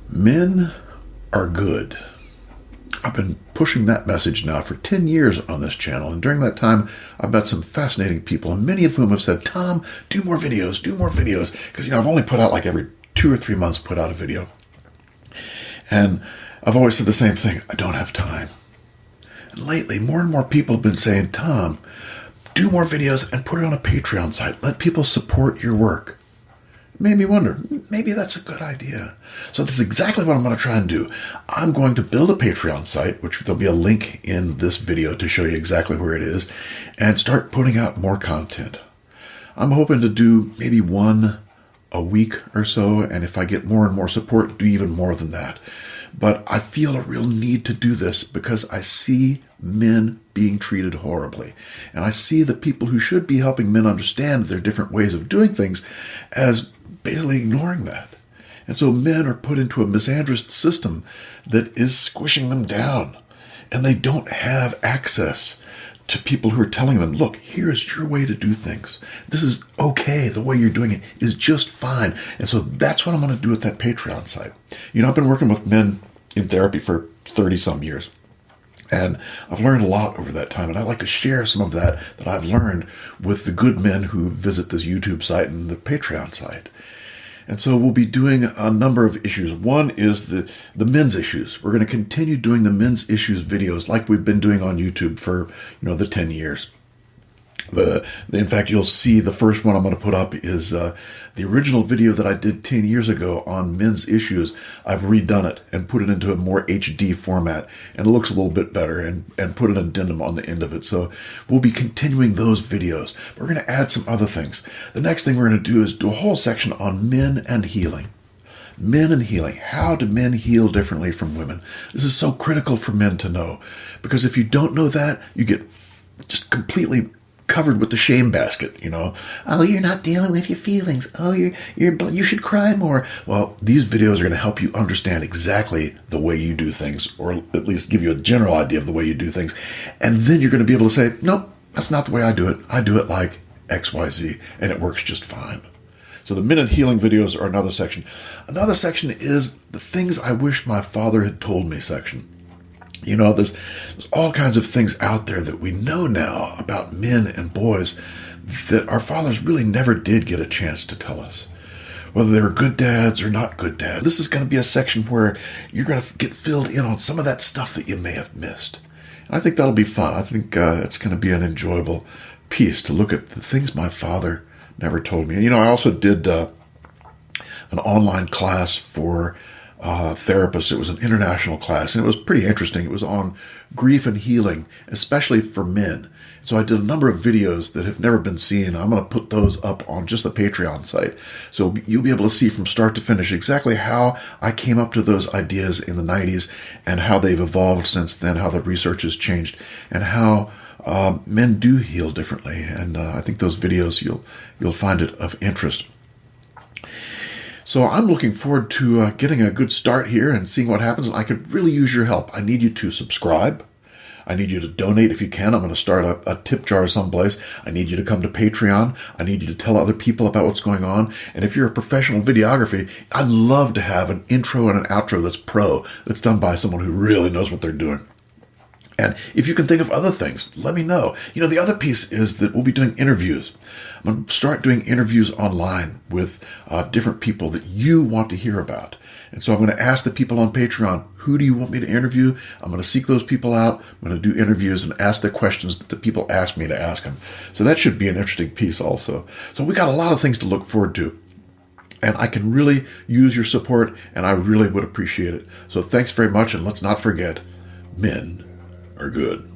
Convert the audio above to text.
Men are good. I've been pushing that message now for 10 years on this channel, and during that time, I've met some fascinating people, and many of whom have said, Tom, do more videos, because, I've only put out like every 2 or 3 months, put out a video. And I've always said the same thing, I don't have time. And lately, more and more people have been saying, Tom, do more videos and put it on a Patreon site. Let people support your work. It made me wonder, maybe that's a good idea. So this is exactly what I'm going to try and do. I'm going to build a Patreon site, which there'll be a link in this video to show you exactly where it is, and start putting out more content. I'm hoping to do maybe one a week or so, and if I get more and more support, do even more than that. But I feel a real need to do this because I see men being treated horribly. And I see the people who should be helping men understand their different ways of doing things as basically ignoring that. And so men are put into a Miss Andrus system that is squishing them down. And they don't have access to people who are telling them, look, here's your way to do things. This is okay. The way you're doing it is just fine. And so that's what I'm going to do with that Patreon site. I've been working with men in therapy for 30 some years. And I've learned a lot over that time. And I'd like to share some of that I've learned with the good men who visit this YouTube site and the Patreon site. And so we'll be doing a number of issues. One is the men's issues. We're going to continue doing the men's issues videos like we've been doing on YouTube for, the 10 years. In fact, you'll see the first one I'm going to put up is the original video that I did 10 years ago on men's issues. I've redone it and put it into a more HD format, and it looks a little bit better, and put an addendum on the end of it. So we'll be continuing those videos. We're going to add some other things. The next thing we're going to do is do a whole section on men and healing. Men and healing. How do men heal differently from women? This is so critical for men to know, because if you don't know that, you get just completely covered with the shame basket, Oh, you're not dealing with your feelings. Oh, you should cry more. Well, these videos are going to help you understand exactly the way you do things, or at least give you a general idea of the way you do things. And then you're going to be able to say, nope, that's not the way I do it. I do it like XYZ, and it works just fine. So the men and healing videos are another section. Another section is the things I wish my father had told me section. There's all kinds of things out there that we know now about men and boys that our fathers really never did get a chance to tell us, whether they were good dads or not good dads. This is going to be a section where you're going to get filled in on some of that stuff that you may have missed. And I think that'll be fun. I think it's going to be an enjoyable piece to look at the things my father never told me. And, I also did an online class for therapist. It was an international class, and it was pretty interesting. It was on grief and healing, especially for men. So I did a number of videos that have never been seen. I'm going to put those up on just the Patreon site. So you'll be able to see from start to finish exactly how I came up to those ideas in the 90s and how they've evolved since then, how the research has changed, and how men do heal differently. And I think those videos, you'll find it of interest. So I'm looking forward to getting a good start here and seeing what happens. I could really use your help. I need you to subscribe. I need you to donate if you can. I'm going to start a tip jar someplace. I need you to come to Patreon. I need you to tell other people about what's going on. And if you're a professional videography, I'd love to have an intro and an outro that's done by someone who really knows what they're doing. And if you can think of other things, let me know. The other piece is that we'll be doing interviews. I'm going to start doing interviews online with different people that you want to hear about. And so I'm going to ask the people on Patreon, who do you want me to interview? I'm going to seek those people out. I'm going to do interviews and ask the questions that the people ask me to ask them. So that should be an interesting piece also. So we got a lot of things to look forward to. And I can really use your support, and I really would appreciate it. So thanks very much, and let's not forget, men are good.